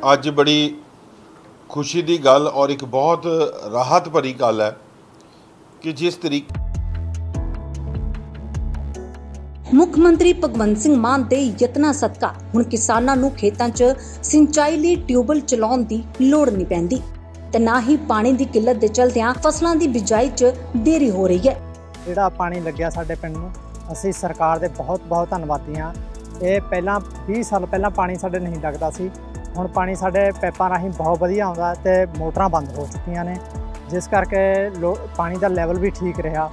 ਅੱਜ बड़ी खुशी की गल और एक बहुत राहत भरी गल है कि जिस तरीके मुख मंत्री भगवंत सिंह मान दे यत्नां सदका हुण किसानां नूं खेतां 'च सिंचाई लई ट्यूबल चलाउण दी लोड़ नहीं पैंदी ते ना ही पानी की किल्लत दे चलदिआं फसलां दी बिजाई च देरी हो रही है। ਜਿਹੜਾ ਪਾਣੀ ਲੱਗਿਆ ਸਾਡੇ ਪਿੰਡ ਨੂੰ ਅਸੀਂ ਸਰਕਾਰ ਦੇ ਬਹੁਤ ਧੰਨਵਾਦੀ ਹਾਂ। ਇਹ ਪਹਿਲਾਂ 20 ਸਾਲ ਪਹਿਲਾਂ ਪਾਣੀ ਸਾਡੇ ਨਹੀਂ ਲੱਗਦਾ ਸੀ। ਹੁਣ ਪਾਣੀ ਸਾਡੇ ਪੈਪਾਂ ਰਾਹੀਂ ਬਹੁਤ ਵਧੀਆ ਆਉਂਦਾ ਤੇ ਮੋਟਰਾਂ ਬੰਦ ਹੋ ਚੁੱਕੀਆਂ ਨੇ, ਜਿਸ ਕਰਕੇ ਪਾਣੀ ਦਾ ਲੈਵਲ ਵੀ ਠੀਕ ਰਿਹਾ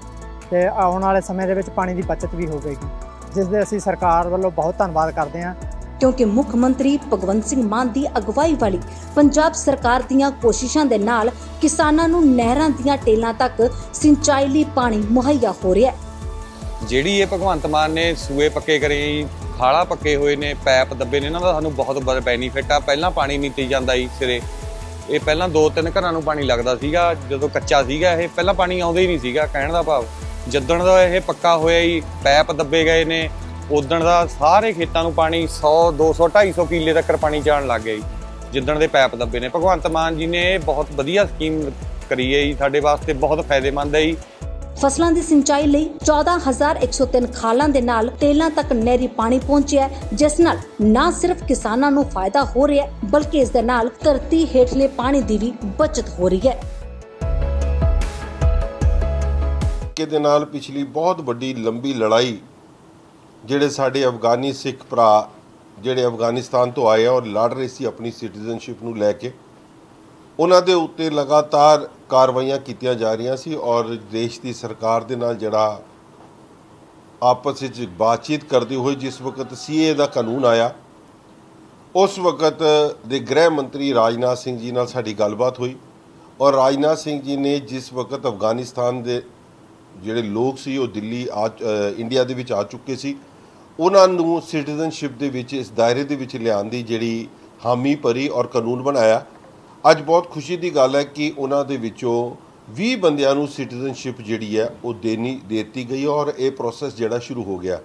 ਤੇ ਆਉਣ ਵਾਲੇ ਸਮੇਂ ਦੇ ਵਿੱਚ ਪਾਣੀ ਦੀ ਬਚਤ ਵੀ ਹੋਵੇਗੀ, ਜਿਸ ਦੇ ਅਸੀਂ ਸਰਕਾਰ ਵੱਲੋਂ ਬਹੁਤ ਧੰਨਵਾਦ ਕਰਦੇ ਹਾਂ। क्योंकि मुख मंत्री भगवंत सिंह मान दी अगवाई वाली पंजाब सरकार दीआं कोशिशां दे नाल किसानां नूं नहरां दीआं टेलां तक सिंचाई लई पानी मुहैया हो रिहा है। ਜਿਹੜੀ ਇਹ ਭਗਵੰਤ ਮਾਨ ਨੇ ਸੂਏ ਪੱਕੇ ਕਰੇ, ਖਾਲਾ ਪੱਕੇ ਹੋਏ ਨੇ, ਪੈਪ ਦੱਬੇ ਨੇ, ਇਹਨਾਂ ਦਾ ਸਾਨੂੰ ਬਹੁਤ ਬੜਾ ਬੈਨੀਫਿਟ ਆ। ਪਹਿਲਾਂ ਪਾਣੀ ਨਹੀਂ ਤੀ ਜਾਂਦਾ ਜੀ ਸਿਰੇ। ਇਹ ਪਹਿਲਾਂ 2-3 ਘਰਾਂ ਨੂੰ ਪਾਣੀ ਲੱਗਦਾ ਸੀਗਾ ਜਦੋਂ ਕੱਚਾ ਸੀਗਾ। ਇਹ ਪਹਿਲਾਂ ਪਾਣੀ ਆਉਂਦਾ ਹੀ ਨਹੀਂ ਸੀਗਾ। ਕਹਿਣ ਦਾ ਭਾਵ ਜਿੱਦਣ ਦਾ ਇਹ ਪੱਕਾ ਹੋਇਆ ਜੀ, ਪੈਪ ਦੱਬੇ ਗਏ ਨੇ, ਉਦਣ ਦਾ ਸਾਰੇ ਖੇਤਾਂ ਨੂੰ ਪਾਣੀ 100, 200, 250 ਕਿੱਲੇ ਤੱਕ ਪਾਣੀ ਜਾਣ ਲੱਗ ਗਿਆ ਜੀ, ਜਿੱਦਣ ਦੇ ਪੈਪ ਦੱਬੇ ਨੇ। ਭਗਵੰਤ ਮਾਨ ਜੀ ਨੇ ਬਹੁਤ ਵਧੀਆ ਸਕੀਮ ਕਰੀ ਹੈ ਜੀ, ਸਾਡੇ ਵਾਸਤੇ ਬਹੁਤ ਫਾਇਦੇਮੰਦ ਹੈ ਜੀ। फसलों की सिंचाई लई 14,103 खालां दे नाल टेलां तक नहरी पानी पहुंचिया, जिस नाल ना सिर्फ किसानां नूं फायदा हो रहा है बल्कि इस दे नाल धरती हेठले पानी दी भी बचत हो रही है। के दे नाल पिछली बहुत बड़ी लंबी लड़ाई ਜਿਹੜੇ ਸਾਡੇ ਅਫਗਾਨੀ ਸਿੱਖ ਭਰਾ ਜਿਹੜੇ ਅਫਗਾਨਿਸਤਾਨ ਤੋਂ ਆਏ ਆ ਔਰ ਲੜ ਰਹੇ ਸੀ ਆਪਣੀ ਸਿਟੀਜ਼ਨਸ਼ਿਪ ਨੂੰ ਲੈ ਕੇ, ਉਹਨਾਂ ਦੇ ਉੱਤੇ ਲਗਾਤਾਰ ਕਾਰਵਾਈਆਂ ਕੀਤੀਆਂ ਜਾ ਰਹੀਆਂ ਸੀ ਔਰ ਦੇਸ਼ ਦੀ ਸਰਕਾਰ ਦੇ ਨਾਲ ਜਿਹੜਾ ਆਪਸ ਵਿੱਚ ਬਾਤਚੀਤ ਕਰਦੇ ਹੋਏ ਜਿਸ ਵਕਤ ਸੀਏ ਦਾ ਕਾਨੂੰਨ ਆਇਆ, ਉਸ ਵਕਤ ਦੇ ਗ੍ਰਹਿ ਮੰਤਰੀ ਰਾਜਨਾਥ ਸਿੰਘ ਜੀ ਨਾਲ ਸਾਡੀ ਗੱਲਬਾਤ ਹੋਈ ਔਰ ਰਾਜਨਾਥ ਸਿੰਘ ਜੀ ਨੇ ਜਿਸ ਵਕਤ ਅਫਗਾਨਿਸਤਾਨ ਦੇ ਜਿਹੜੇ ਲੋਕ ਸੀ ਉਹ ਦਿੱਲੀ ਇੰਡੀਆ ਦੇ ਵਿੱਚ ਆ ਚੁੱਕੇ ਸੀ, ਉਹਨਾਂ ਨੂੰ ਸਿਟੀਜ਼ਨਸ਼ਿਪ ਦੇ ਵਿੱਚ ਇਸ ਦਾਇਰੇ ਦੇ ਵਿੱਚ ਲਿਆਉਣ ਦੀ ਜਿਹੜੀ ਹਾਮੀ ਭਰੀ ਔਰ ਕਾਨੂੰਨ ਬਣਾਇਆ। ਅੱਜ ਬਹੁਤ ਖੁਸ਼ੀ ਦੀ ਗੱਲ ਹੈ ਕਿ ਉਹਨਾਂ ਦੇ ਵਿੱਚੋਂ 20 ਬੰਦਿਆਂ ਨੂੰ ਸਿਟੀਜ਼ਨਸ਼ਿਪ ਜਿਹੜੀ ਹੈ ਉਹ ਦੇਤੀ ਗਈ ਔਰ ਇਹ ਪ੍ਰੋਸੈਸ ਜਿਹੜਾ ਸ਼ੁਰੂ ਹੋ ਗਿਆ।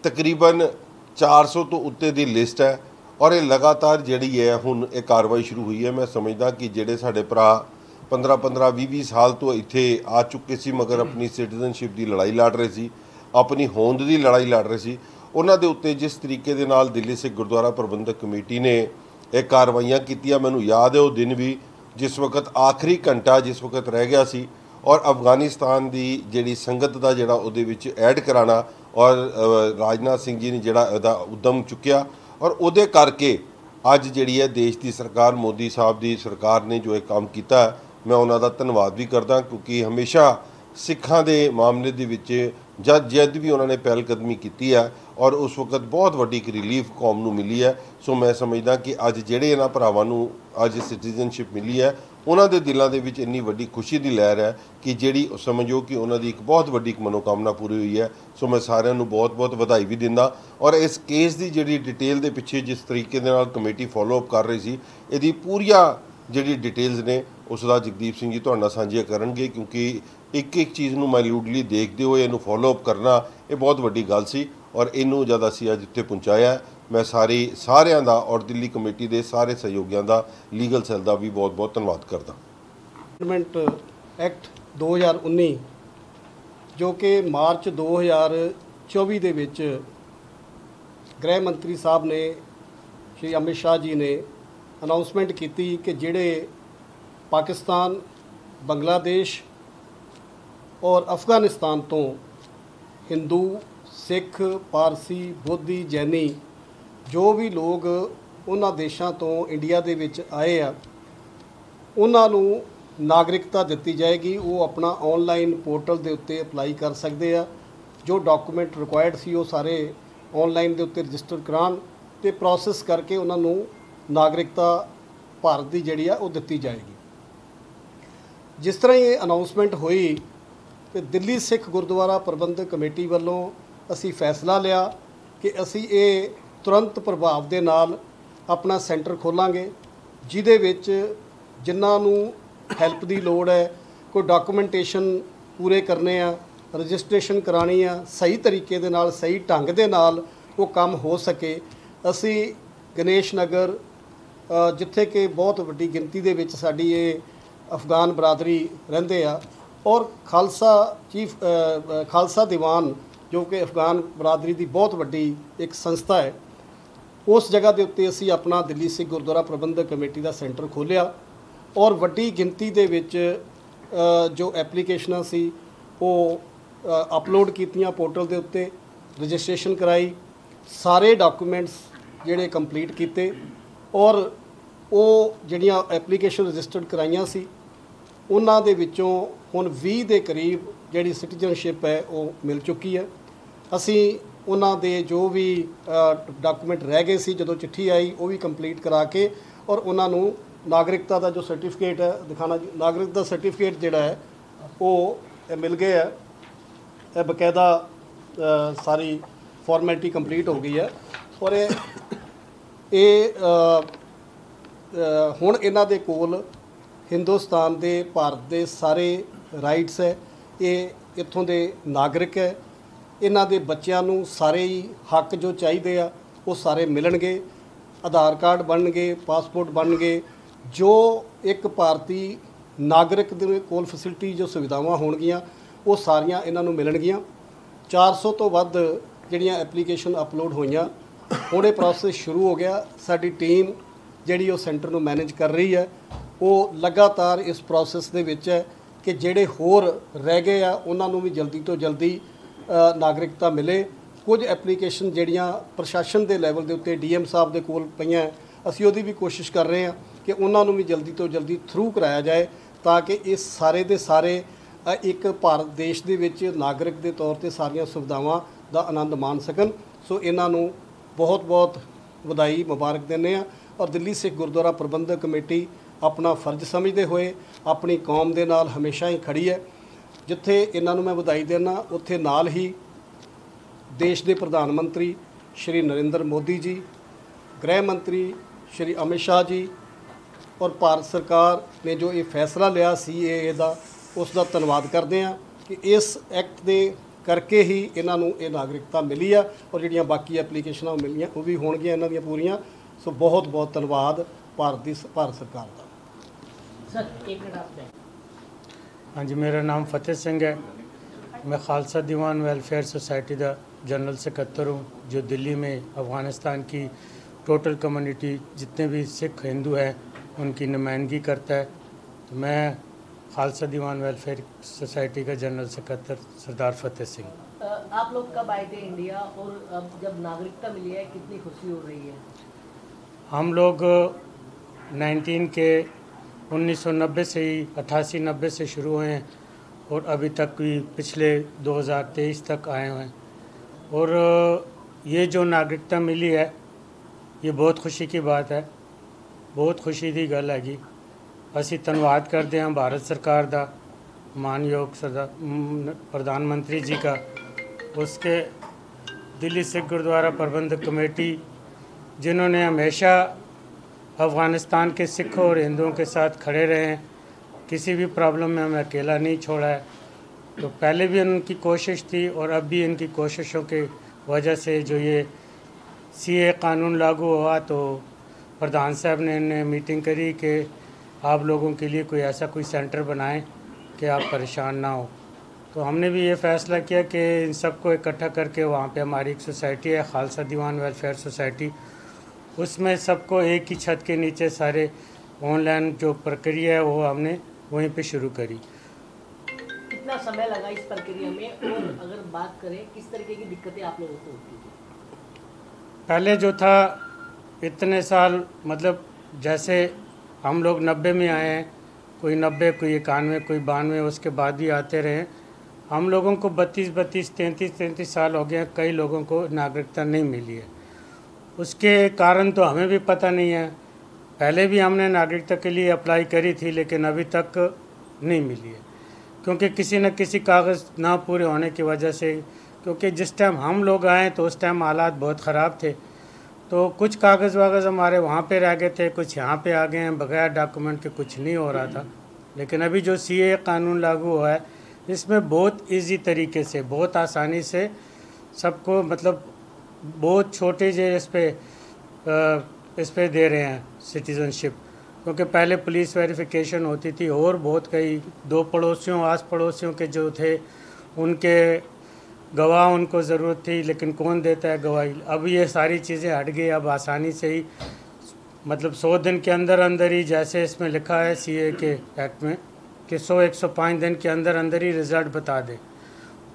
ਤਕਰੀਬਨ 400 ਤੋਂ ਉੱਤੇ ਦੀ ਲਿਸਟ ਹੈ ਔਰ ਇਹ ਲਗਾਤਾਰ ਜਿਹੜੀ ਹੈ ਹੁਣ ਇਹ ਕਾਰਵਾਈ ਸ਼ੁਰੂ ਹੋਈ ਹੈ। ਮੈਂ ਸਮਝਦਾ ਕਿ ਜਿਹੜੇ ਸਾਡੇ ਭਰਾ 15-15, 20-20 ਸਾਲ ਤੋਂ ਇੱਥੇ ਆ ਚੁੱਕੇ ਸੀ ਮਗਰ ਆਪਣੀ ਸਿਟੀਜ਼ਨਸ਼ਿਪ ਦੀ ਲੜਾਈ ਲੜ ਰਹੇ ਸੀ, ਆਪਣੀ ਹੋਂਦ ਦੀ ਲੜਾਈ ਲੜ ਰਹੇ ਸੀ, ਉਹਨਾਂ ਦੇ ਉੱਤੇ ਜਿਸ ਤਰੀਕੇ ਦੇ ਨਾਲ ਦਿੱਲੀ ਸਿੱਖ ਗੁਰਦੁਆਰਾ ਪ੍ਰਬੰਧਕ ਕਮੇਟੀ ਨੇ ਇਹ ਕਾਰਵਾਈਆਂ ਕੀਤੀਆਂ, ਮੈਨੂੰ ਯਾਦ ਹੈ ਉਹ ਦਿਨ ਵੀ ਜਿਸ ਵਕਤ ਆਖਰੀ ਘੰਟਾ ਜਿਸ ਵਕਤ ਰਹਿ ਗਿਆ ਸੀ ਔਰ ਅਫਗਾਨਿਸਤਾਨ ਦੀ ਜਿਹੜੀ ਸੰਗਤ ਦਾ ਜਿਹੜਾ ਉਹਦੇ ਵਿੱਚ ਐਡ ਕਰਾਉਣਾ ਔਰ ਰਾਜਨਾਥ ਸਿੰਘ ਜੀ ਨੇ ਜਿਹੜਾ ਉਹਦਾ ਉਦਮ ਚੁੱਕਿਆ ਔਰ ਉਹਦੇ ਕਰਕੇ ਅੱਜ ਜਿਹੜੀ ਹੈ ਦੇਸ਼ ਦੀ ਸਰਕਾਰ ਮੋਦੀ ਸਾਹਿਬ ਦੀ ਸਰਕਾਰ ਨੇ ਜੋ ਇਹ ਕੰਮ ਕੀਤਾ, ਮੈਂ ਉਹਨਾਂ ਦਾ ਧੰਨਵਾਦ ਵੀ ਕਰਦਾ ਕਿਉਂਕਿ ਹਮੇਸ਼ਾ ਸਿੱਖਾਂ ਦੇ ਮਾਮਲੇ ਦੇ ਵਿੱਚ ਜਦ ਵੀ ਉਹਨਾਂ ਨੇ ਪਹਿਲ ਕਦਮੀ ਕੀਤੀ ਹੈ ਔਰ ਉਸ ਵਕਤ ਬਹੁਤ ਵੱਡੀ ਇੱਕ ਰਿਲੀਫ ਕੌਮ ਨੂੰ ਮਿਲੀ ਹੈ। ਸੋ ਮੈਂ ਸਮਝਦਾ ਕਿ ਅੱਜ ਜਿਹੜੇ ਇਹਨਾਂ ਭਰਾਵਾਂ ਨੂੰ ਅੱਜ ਸਿਟੀਜ਼ਨਸ਼ਿਪ ਮਿਲੀ ਹੈ ਉਹਨਾਂ ਦੇ ਦਿਲਾਂ ਦੇ ਵਿੱਚ ਇੰਨੀ ਵੱਡੀ ਖੁਸ਼ੀ ਦੀ ਲਹਿਰ ਹੈ ਕਿ ਜਿਹੜੀ ਸਮਝੋ ਕਿ ਉਹਨਾਂ ਦੀ ਇੱਕ ਬਹੁਤ ਵੱਡੀ ਇੱਕ ਮਨੋਕਾਮਨਾ ਪੂਰੀ ਹੋਈ ਹੈ। ਸੋ ਮੈਂ ਸਾਰਿਆਂ ਨੂੰ ਬਹੁਤ ਵਧਾਈ ਵੀ ਦਿੰਦਾ ਔਰ ਇਸ ਕੇਸ ਦੀ ਜਿਹੜੀ ਡਿਟੇਲ ਦੇ ਪਿੱਛੇ ਜਿਸ ਤਰੀਕੇ ਦੇ ਨਾਲ ਕਮੇਟੀ ਫੋਲੋਅਪ ਕਰ ਰਹੀ ਸੀ, ਇਹਦੀ ਪੂਰੀਆਂ ਜਿਹੜੀ ਡਿਟੇਲਸ ਨੇ ਉਸ ਦਾ ਜਗਦੀਪ ਸਿੰਘ ਜੀ ਤੁਹਾਡੇ ਨਾਲ ਸਾਂਝੀਆਂ ਕਰਨਗੇ ਕਿਉਂਕਿ ਇੱਕ ਚੀਜ਼ ਨੂੰ ਮਾਈਨਿਊਟਲੀ ਦੇਖਦੇ ਹੋਏ ਇਹਨੂੰ ਫੋਲੋਅਪ ਕਰਨਾ ਇਹ ਬਹੁਤ ਵੱਡੀ ਗੱਲ ਸੀ ਔਰ ਇਹਨੂੰ ਜਦ ਅਸੀਂ ਅੱਜ ਇੱਥੇ ਪਹੁੰਚਾਇਆ, ਮੈਂ ਸਾਰਿਆਂ ਦਾ ਔਰ ਦਿੱਲੀ ਕਮੇਟੀ ਦੇ ਸਾਰੇ ਸਹਿਯੋਗੀਆਂ ਦਾ, ਲੀਗਲ ਸੈੱਲ ਦਾ ਵੀ ਬਹੁਤ ਧੰਨਵਾਦ ਕਰਦਾ। ਐਮੈਂਡਮੈਂਟ ਐਕਟ 2019 ਜੋ ਕਿ ਮਾਰਚ 2024 ਦੇ ਵਿੱਚ ਗ੍ਰਹਿ ਮੰਤਰੀ ਸਾਹਿਬ ਨੇ ਸ਼੍ਰੀ ਅਮਿਤ ਸ਼ਾਹ ਜੀ ਨੇ ਅਨਾਉਂਸਮੈਂਟ ਕੀਤੀ ਕਿ ਜਿਹੜੇ ਪਾਕਿਸਤਾਨ, ਬੰਗਲਾदेश और अफगानिस्तान तो हिंदू, सिख, पारसी, बोधी, जैनी जो भी लोग उन्हां देशों तो इंडिया दे विच आए आ, उन्हां नूं नागरिकता दित्ती जाएगी। वो अपना ऑनलाइन पोर्टल के उत्ते अपलाई कर सकते हैं। जो डॉकूमेंट रिक्वायर्ड सी वो सारे ऑनलाइन के उत्ते रजिस्टर करान ते प्रोसैस करके उन्हां नूं नागरिकता भारत की जिहड़ी आ वो दित्ती जाएगी। जिस तरह ये अनाउंसमेंट हुई तो दिल्ली सिख गुरुद्वारा प्रबंधक कमेटी वालों असी फैसला लिया कि असी ये तुरंत प्रभाव के नाल अपना सेंटर खोलांगे जिहदे विच जिन्हां नूं हैल्प की लोड़ है, कोई डॉकूमेंटेशन पूरे करने आ, रजिस्ट्रेशन करानी आ, सही तरीके दे नाल सही ढंग दे नाल वो काम हो सके। असी गणेश नगर ਜਿੱਥੇ ਕਿ ਬਹੁਤ ਵੱਡੀ ਗਿਣਤੀ ਦੇ ਵਿੱਚ ਸਾਡੀ ਇਹ ਅਫਗਾਨ ਬਰਾਦਰੀ ਰਹਿੰਦੇ ਆ, ਔਰ ਖਾਲਸਾ ਦੀਵਾਨ ਜੋ ਕਿ ਅਫਗਾਨ ਬਰਾਦਰੀ ਦੀ ਬਹੁਤ ਵੱਡੀ ਇੱਕ ਸੰਸਥਾ ਹੈ, ਉਸ ਜਗ੍ਹਾ ਦੇ ਉੱਤੇ ਅਸੀਂ ਆਪਣਾ ਦਿੱਲੀ ਸਿੱਖ ਗੁਰਦੁਆਰਾ ਪ੍ਰਬੰਧਕ ਕਮੇਟੀ ਦਾ ਸੈਂਟਰ ਖੋਲ੍ਹਿਆ ਔਰ ਵੱਡੀ ਗਿਣਤੀ ਦੇ ਵਿੱਚ ਜੋ ਐਪਲੀਕੇਸ਼ਨਾਂ ਸੀ ਉਹ ਅਪਲੋਡ ਕੀਤੀਆਂ ਪੋਰਟਲ ਦੇ ਉੱਤੇ, ਰਜਿਸਟ੍ਰੇਸ਼ਨ ਕਰਾਈ, ਸਾਰੇ ਡਾਕੂਮੈਂਟਸ ਜਿਹੜੇ ਕੰਪਲੀਟ ਕੀਤੇ ਔਰ ਉਹ ਜਿਹੜੀਆਂ ਐਪਲੀਕੇਸ਼ਨ ਰਜਿਸਟਰਡ ਕਰਾਈਆਂ ਸੀ ਉਹਨਾਂ ਦੇ ਵਿੱਚੋਂ ਹੁਣ 20 ਦੇ ਕਰੀਬ ਜਿਹੜੀ ਸਿਟੀਜ਼ਨਸ਼ਿਪ ਹੈ ਉਹ ਮਿਲ ਚੁੱਕੀ ਹੈ। ਅਸੀਂ ਉਹਨਾਂ ਦੇ ਜੋ ਵੀ ਡਾਕੂਮੈਂਟ ਰਹਿ ਗਏ ਸੀ, ਜਦੋਂ ਚਿੱਠੀ ਆਈ ਉਹ ਵੀ ਕੰਪਲੀਟ ਕਰਾ ਕੇ ਔਰ ਉਹਨਾਂ ਨੂੰ ਨਾਗਰਿਕਤਾ ਦਾ ਜੋ ਸਰਟੀਫਿਕੇਟ ਹੈ ਦਿਖਾਣਾ, ਨਾਗਰਿਕਤਾ ਸਰਟੀਫਿਕੇਟ ਜਿਹੜਾ ਹੈ ਉਹ ਮਿਲ ਗਿਆ ਹੈ। ਇਹ ਬਕਾਇਦਾ ਸਾਰੀ ਫਾਰਮੈਲਿਟੀ ਕੰਪਲੀਟ ਹੋ ਗਈ ਹੈ ਔਰ ਇਹ ਹੁਣ ਇਹਨਾਂ ਦੇ ਕੋਲ ਹਿੰਦੁਸਤਾਨ ਦੇ, ਭਾਰਤ ਦੇ ਸਾਰੇ ਰਾਈਟਸ ਹੈ। ਇਹ ਇੱਥੋਂ ਦੇ ਨਾਗਰਿਕ ਹੈ। ਇਹਨਾਂ ਦੇ ਬੱਚਿਆਂ ਨੂੰ ਸਾਰੇ ਹੀ ਹੱਕ ਜੋ ਚਾਹੀਦੇ ਆ ਉਹ ਸਾਰੇ ਮਿਲਣਗੇ, ਆਧਾਰ ਕਾਰਡ ਬਣਨਗੇ, ਪਾਸਪੋਰਟ ਬਣਨਗੇ, ਜੋ ਇੱਕ ਭਾਰਤੀ ਨਾਗਰਿਕ ਦੇ ਕੋਲ ਫੈਸਿਲਿਟੀ ਜੋ ਸੁਵਿਧਾਵਾਂ ਹੋਣਗੀਆਂ ਉਹ ਸਾਰੀਆਂ ਇਹਨਾਂ ਨੂੰ ਮਿਲਣਗੀਆਂ। 400 ਤੋਂ ਵੱਧ ਜਿਹੜੀਆਂ ਐਪਲੀਕੇਸ਼ਨ ਅਪਲੋਡ ਹੋਈਆਂ, ਹੁਣ ਇਹ ਪ੍ਰੋਸੈਸ ਸ਼ੁਰੂ ਹੋ ਗਿਆ। ਸਾਡੀ ਟੀਮ ਜਿਹੜੀ ਉਹ ਸੈਂਟਰ ਨੂੰ ਮੈਨੇਜ ਕਰ ਰਹੀ ਹੈ, ਉਹ ਲਗਾਤਾਰ ਇਸ ਪ੍ਰੋਸੈਸ ਦੇ ਵਿੱਚ ਹੈ ਕਿ ਜਿਹੜੇ ਹੋਰ ਰਹਿ ਗਏ ਆ ਉਹਨਾਂ ਨੂੰ ਵੀ ਜਲਦੀ ਤੋਂ ਜਲਦੀ ਨਾਗਰਿਕਤਾ ਮਿਲੇ। ਕੁਝ ਐਪਲੀਕੇਸ਼ਨ ਜਿਹੜੀਆਂ ਪ੍ਰਸ਼ਾਸਨ ਦੇ ਲੈਵਲ ਦੇ ਉੱਤੇ ਡੀਐਮ ਸਾਹਿਬ ਦੇ ਕੋਲ ਪਈਆਂ, ਅਸੀਂ ਉਹਦੀ ਵੀ ਕੋਸ਼ਿਸ਼ ਕਰ ਰਹੇ ਹਾਂ ਕਿ ਉਹਨਾਂ ਨੂੰ ਵੀ ਜਲਦੀ ਤੋਂ ਜਲਦੀ ਥਰੂ ਕਰਾਇਆ ਜਾਏ ਤਾਂ ਕਿ ਇਸ ਸਾਰੇ ਦੇ ਸਾਰੇ ਇੱਕ ਭਾਰਤ ਦੇਸ਼ ਦੇ ਵਿੱਚ ਨਾਗਰਿਕ ਦੇ ਤੌਰ ਤੇ ਸਾਰੀਆਂ ਸੁਵਿਧਾਵਾਂ ਦਾ ਆਨੰਦ ਮਾਣ ਸਕਣ। ਸੋ ਇਹਨਾਂ ਨੂੰ ਬਹੁਤ ਬਹੁਤ ਵਧਾਈ ਮੁਬਾਰਕ ਦਿੰਦੇ ਹਾਂ ਔਰ ਦਿੱਲੀ ਸਿੱਖ ਗੁਰਦੁਆਰਾ ਪ੍ਰਬੰਧਕ ਕਮੇਟੀ ਆਪਣਾ ਫਰਜ਼ ਸਮਝਦੇ ਹੋਏ ਆਪਣੀ ਕੌਮ ਦੇ ਨਾਲ ਹਮੇਸ਼ਾ ਹੀ ਖੜੀ ਹੈ। ਜਿੱਥੇ ਇਹਨਾਂ ਨੂੰ ਮੈਂ ਵਧਾਈ ਦੇਣਾ, ਉੱਥੇ ਨਾਲ ਹੀ ਦੇਸ਼ ਦੇ ਪ੍ਰਧਾਨ ਮੰਤਰੀ ਸ਼੍ਰੀ ਨਰਿੰਦਰ ਮੋਦੀ ਜੀ, ਗ੍ਰਹਿ ਮੰਤਰੀ ਸ਼੍ਰੀ ਅਮਿਤ ਸ਼ਾਹ ਜੀ ਔਰ ਭਾਰਤ ਸਰਕਾਰ ਨੇ ਜੋ ਇਹ ਫੈਸਲਾ ਲਿਆ CAA ਦਾ, ਉਸ ਦਾ ਧੰਨਵਾਦ ਕਰਦੇ ਹਾਂ ਕਿ ਇਸ ਐਕਟ ਦੇ ਕਰਕੇ ਹੀ ਇਹਨਾਂ ਨੂੰ ਇਹ ਨਾਗਰਿਕਤਾ ਮਿਲੀ ਆ ਔਰ ਜਿਹੜੀਆਂ ਬਾਕੀ ਐਪਲੀਕੇਸ਼ਨਾਂ ਮਿਲੀਆਂ ਉਹ ਵੀ ਹੋਣਗੀਆਂ ਇਹਨਾਂ ਦੀਆਂ ਪੂਰੀਆਂ। ਸੋ ਬਹੁਤ ਬਹੁਤ ਧੰਨਵਾਦ ਭਾਰਤ ਸਰਕਾਰ ਦਾ। सर एक मिनट आप हाँ जी, मेरा नाम फतेह सिंह है। मैं खालसा दीवान वेलफेयर सोसाइटी का जनरल सेक्रेटरी हूँ, जो दिल्ली में अफ़गानिस्तान की टोटल कम्युनिटी जितने भी सिख हिंदू हैं उनकी नुमाइंदगी करता है। तो मैं खालसा दीवान वेलफेयर सोसाइटी का जनरल सेक्रेटरी सरदार फतेह सिंह। आप लोग कब आए थे इंडिया और अब जब नागरिकता मिली है कितनी खुशी हो रही है? हम लोग 1990 से ही 88-90 से शुरू हुए हैं और अभी तक भी पिछले 2023 तक आए हुए हैं। और ये जो नागरिकता मिली है ये बहुत खुशी की बात है, बहुत खुशी की गल हैगी। असी धन्यवाद करते हैं भारत सरकार का, मानयोग प्रधानमंत्री जी का, उसके दिल्ली सिख गुरुद्वारा प्रबंधक कमेटी जिन्होंने हमेशा अफ़गानिस्तान के सिखों और हिंदुओं के साथ खड़े रहे हैं, किसी भी प्रॉब्लम में हमें अकेला नहीं छोड़ा है। तो पहले भी उनकी कोशिश थी और अब भी इनकी कोशिशों के वजह से जो ये CAA कानून लागू हुआ तो प्रधान साहब ने इन्हें मीटिंग करी कि आप लोगों के लिए कोई ऐसा कोई सेंटर बनाएं कि आप परेशान ना हो। तो हमने भी ये फ़ैसला किया कि इन सबको इकट्ठा करके वहाँ पे हमारी एक सोसाइटी है खालसा दीवान वेलफेयर सोसाइटी, उसमें सबको एक ही छत के नीचे सारे ऑनलाइन जो प्रक्रिया है वो हमने वहीं पे शुरू करी। कितना समय लगा इस प्रक्रिया में और अगर बात करें किस तरीके की दिक्कतें आप लोगों को होती थी? पहले जो था इतने साल, मतलब जैसे हम लोग 90 में आए हैं, कोई 90, कोई 91, कोई 92, उसके बाद भी आते रहे। हम लोगों को 32, 33 साल हो गए हैं, कई लोगों को नागरिकता नहीं मिली है। उसके कारण तो हमें भी पता नहीं है। पहले भी हमने नागरिकता के लिए अप्लाई करी थी लेकिन अभी तक नहीं मिली है, क्योंकि किसी न किसी कागज़ ना पूरे होने की वजह से। क्योंकि जिस टाइम हम लोग आए तो उस टाइम हालात बहुत ख़राब थे, तो कुछ कागज़ वागज़ हमारे वहाँ पे रह गए थे, कुछ यहाँ पे आ गए हैं, बगैर डॉक्यूमेंट के कुछ नहीं हो रहा था। लेकिन अभी जो CAA कानून लागू हुआ है इसमें बहुत इजी तरीके से, बहुत आसानी से सबको, मतलब बहुत छोटे जे इस पे इस पे दे रहे हैं सिटीज़नशिप, क्योंकि पहले पुलिस वेरिफिकेशन होती थी और बहुत कई 2 पड़ोसियों आस पड़ोसियों के जो थे उनके गवाह उनको ज़रूरत थी, लेकिन कौन देता है गवाही। अब ये सारी चीज़ें हट गई, अब आसानी से ही मतलब 100 दिन के अंदर अंदर ही, जैसे इसमें लिखा है सीए के एक्ट में कि 100-105 दिन के अंदर अंदर ही रिज़ल्ट बता दे।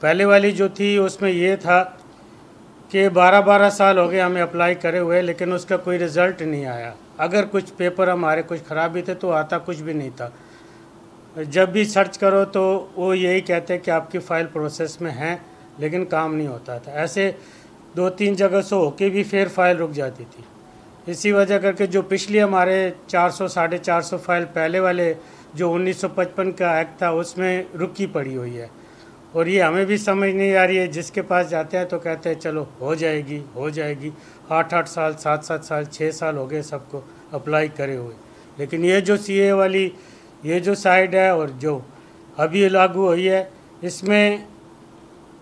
पहले वाली जो थी उसमें ये था कि 12-12 साल हो गए हमें अप्लाई करे हुए, लेकिन उसका कोई रिज़ल्ट नहीं आया। अगर कुछ पेपर हमारे कुछ ख़राबी थे तो आता कुछ भी नहीं था। जब भी सर्च करो तो वो यही कहते हैं कि आपकी फ़ाइल प्रोसेस में है, लेकिन काम नहीं होता था। ऐसे 2-3 जगह से होके भी फिर फाइल रुक जाती थी। इसी वजह करके जो पिछली हमारे 400-450 फाइल पहले वाले जो 1955 का एक्ट था उसमें रुकी पड़ी हुई है, और ये हमें भी समझ नहीं आ रही है। जिसके पास जाते हैं तो कहते हैं चलो हो जाएगी हो जाएगी। 8-8 साल 7-7 साल 6 साल हो गए सबको अप्लाई करे हुए, लेकिन ये जो सीए वाली ये जो साइड है और जो अभी लागू हुई है इसमें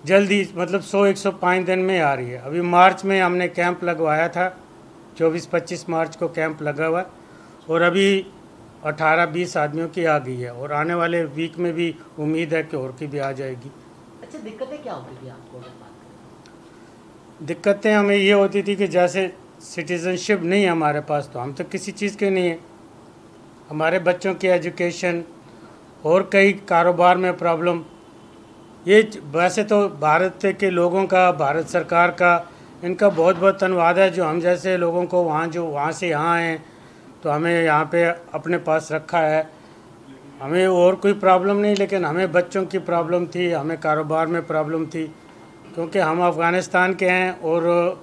जल्दी मतलब 100-105 दिन में आ रही है। अभी मार्च में हमने कैंप लगवाया था, 24-25 मार्च को कैंप लगा हुआ, और अभी 18-20 आदमियों की आ गई है, और आने वाले वीक में भी उम्मीद है कि और की भी आ जाएगी। अच्छा, दिक्कतें क्या होती थी आपको अगर बात करें? दिक्कतें हमें ये होती थी कि जैसे सिटीज़नशिप नहीं है हमारे पास, तो हम तो किसी चीज़ के नहीं है। हमारे बच्चों की एजुकेशन और कई कारोबार में प्रॉब्लम। ये वैसे तो भारत के लोगों का, भारत सरकार का, इनका बहुत बहुत धन्यवाद है जो हम जैसे लोगों को वहाँ से यहाँ आए तो हमें यहाँ पे अपने पास रखा है। हमें और कोई प्रॉब्लम नहीं, लेकिन हमें बच्चों की प्रॉब्लम थी, हमें कारोबार में प्रॉब्लम थी, क्योंकि हम अफ़गानिस्तान के हैं और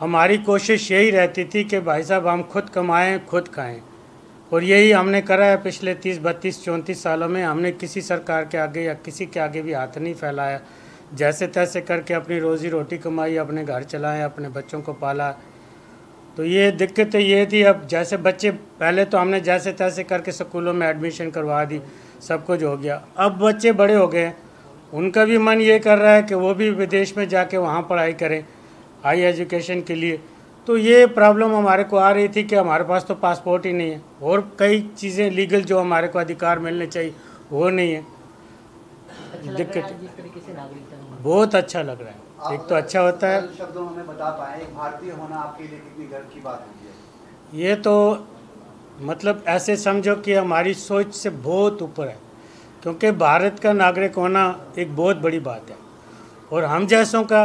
हमारी कोशिश यही रहती थी कि भाई साहब हम खुद कमाएं खुद खाएं, और यही हमने करा है पिछले 30-32-34 सालों में। हमने किसी सरकार के आगे या किसी के आगे भी हाथ नहीं फैलाया, जैसे तैसे करके अपनी रोज़ी रोटी कमाई, अपने घर चलाएं, अपने बच्चों को पाला। तो ये दिक्कतें ये थी। अब जैसे बच्चे पहले तो हमने जैसे तैसे करके स्कूलों में एडमिशन करवा दी, सब कुछ हो गया। अब बच्चे बड़े हो गए, उनका भी मन ये कर रहा है कि वो भी विदेश में जाके वहाँ पढ़ाई करें हाई एजुकेशन के लिए। तो ये प्रॉब्लम हमारे को आ रही थी कि हमारे पास तो पासपोर्ट ही नहीं है, और कई चीज़ें लीगल जो हमारे को अधिकार मिलने चाहिए वो नहीं है। दिक्कत जिस तरीके से नागरिकता बहुत अच्छा लग रहा है। एक तो अच्छा होता है। शब्दों में हमें बता पाएं, एक भारतीय होना आपके लिए कितनी गर्व की बात होती है? ये तो मतलब ऐसे समझो कि हमारी सोच से बहुत ऊपर है, क्योंकि भारत का नागरिक होना एक बहुत बड़ी बात है। और हम जैसों का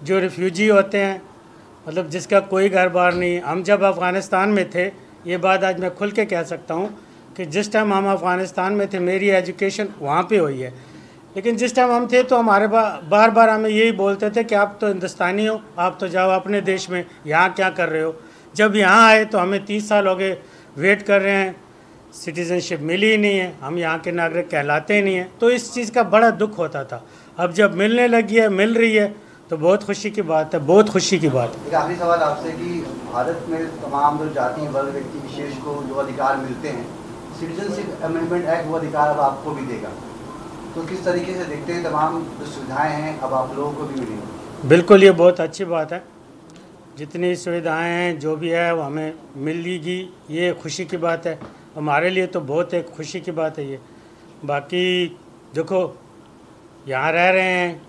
जो रिफ्यूजी होते हैं, मतलब जिसका कोई घर बार नहीं। हम जब अफ़गानिस्तान में थे, ये बात आज मैं खुल के कह सकता हूँ कि जिस टाइम हम अफ़गानिस्तान में थे मेरी एजुकेशन वहाँ पे हुई है, लेकिन जिस टाइम हम थे तो हमारे बार बार हमें यही बोलते थे कि आप तो हिंदुस्तानी हो, आप तो जाओ अपने देश में, यहाँ क्या कर रहे हो। जब यहाँ आए तो हमें 30 साल हो गए वेट कर रहे हैं, सिटीज़नशिप मिली ही नहीं है, हम यहाँ के नागरिक कहलाते ही नहीं हैं। तो इस चीज़ का बड़ा दुख होता था। अब जब मिलने लगी है, मिल रही है, तो बहुत खुशी की बात है, बहुत खुशी की बात है। एक आखिरी सवाल आपसे कि भारत में तमाम जो जाति वर्ग व्यक्ति विशेष को जो अधिकार मिलते हैं, सिटीजनशिप अमेंडमेंट एक्ट वो अधिकार अब आपको भी देगा, तो किस तरीके से देखते हैं तमाम जो सुविधाएं हैं अब आप लोगों को भी मिलेंगी? बिल्कुल, ये बहुत अच्छी बात है। जितनी सुविधाएं हैं जो भी है वो हमें मिलेगी, ये खुशी की बात है। हमारे लिए तो बहुत एक खुशी की बात है ये। बाकी देखो, यहाँ रह रहे हैं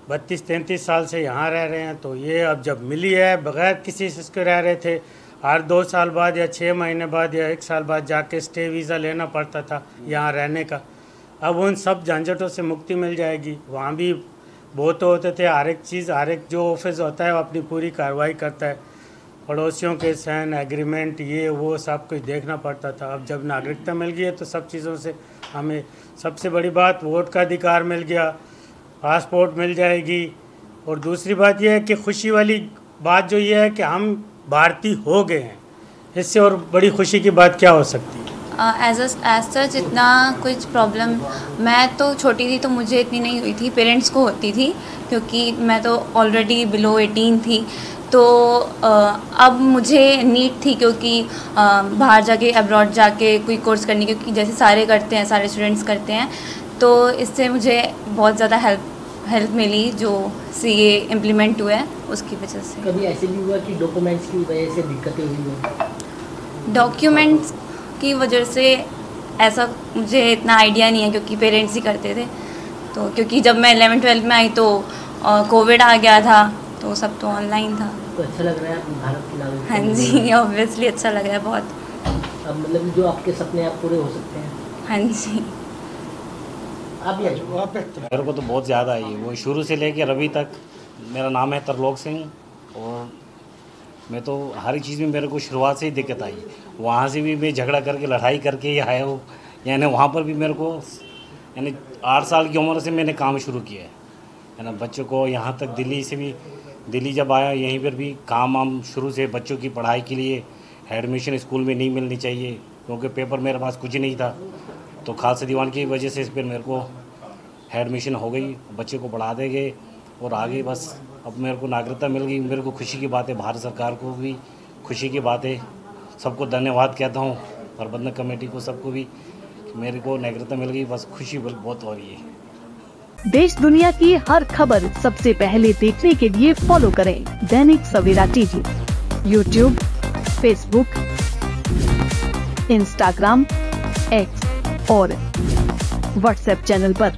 32-33 साल से यहाँ रह रहे हैं, तो ये अब जब मिली है, बग़ैर किसी चीज़ के रह रहे थे, हर 2 साल बाद या 6 महीने बाद या 1 साल बाद जाके स्टे वीज़ा लेना पड़ता था यहाँ रहने का। अब उन सब झंझटों से मुक्ति मिल जाएगी। वहाँ भी बहुत होते थे, हर एक चीज़, हर एक जो ऑफिस होता है वो अपनी पूरी कार्रवाई करता है, पड़ोसियों के साइन एग्रीमेंट ये वो सब कुछ देखना पड़ता था। अब जब नागरिकता मिल गई है तो सब चीज़ों से हमें, सबसे बड़ी बात वोट का अधिकार मिल गया, पासपोर्ट मिल जाएगी, और दूसरी बात यह है कि खुशी वाली बात जो ये है कि हम भारतीय हो गए हैं। इससे और बड़ी खुशी की बात क्या हो सकती है? एज सच इतना कुछ प्रॉब्लम, मैं तो छोटी थी तो मुझे इतनी नहीं हुई थी, पेरेंट्स को होती थी क्योंकि मैं तो ऑलरेडी बिलो 18 थी। तो अब मुझे नीड थी क्योंकि बाहर जाके अब्रॉड जाके कोई कोर्स करने की, क्योंकि जैसे सारे करते हैं, सारे स्टूडेंट्स करते हैं, तो इससे मुझे बहुत ज़्यादा हेल्प मिली जो सीए इम्प्लीमेंट हुआ है। उसकी वजह से। कभी ऐसे भी हुआ कि डॉक्यूमेंट्स की वजह से दिक्कतें हुई हो? डॉक्यूमेंट्स की वजह से ऐसा मुझे इतना आइडिया नहीं है, क्योंकि पेरेंट्स ही करते थे। तो क्योंकि जब मैं 11th-12th में आई तो कोविड आ गया था, तो सब तो ऑनलाइन था। तो अच्छा लग रहा है आप भारत की नागरिक? हाँ जी, ऑब्वियसली अच्छा लग रहा है बहुत। अब मतलब जो आपके सपने आप पूरे हो सकते हैं। हाँ जी। आप ये मेरे को तो बहुत ज़्यादा आई है, वो शुरू से लेकर अभी तक। मेरा नाम है तरलोक सिंह, और मैं तो हर चीज़ में मेरे को शुरुआत से ही दिक्कत आई। वहाँ से भी मैं झगड़ा करके लड़ाई करके ही आया हूँ, यानी वहाँ पर भी मेरे को यानी 8 साल की उम्र से मैंने काम शुरू किया है ना। बच्चों को यहाँ तक दिल्ली से भी, दिल्ली जब आया यहीं पर भी काम वाम शुरू से बच्चों की पढ़ाई के लिए। एडमिशन स्कूल में नहीं मिलनी चाहिए, क्योंकि पेपर मेरे पास कुछ नहीं था, तो खालसा दीवान की वजह से इस पर मेरे को एडमिशन हो गई, बच्चे को पढ़ा दे गए और आगे बस अब मेरे को नागरिकता मिल गई। मेरे को खुशी की बात है, भारत सरकार को भी खुशी की बात है, सबको धन्यवाद कहता हूँ, प्रबंधक कमेटी को, सबको भी, मेरे को नागरिकता मिल गई, बस खुशी बहुत हो रही है। देश दुनिया की हर खबर सबसे पहले देखने के लिए फॉलो करें Dainik Savera TV, YouTube, Facebook, Instagram, X और व्हाट्सएप चैनल पर।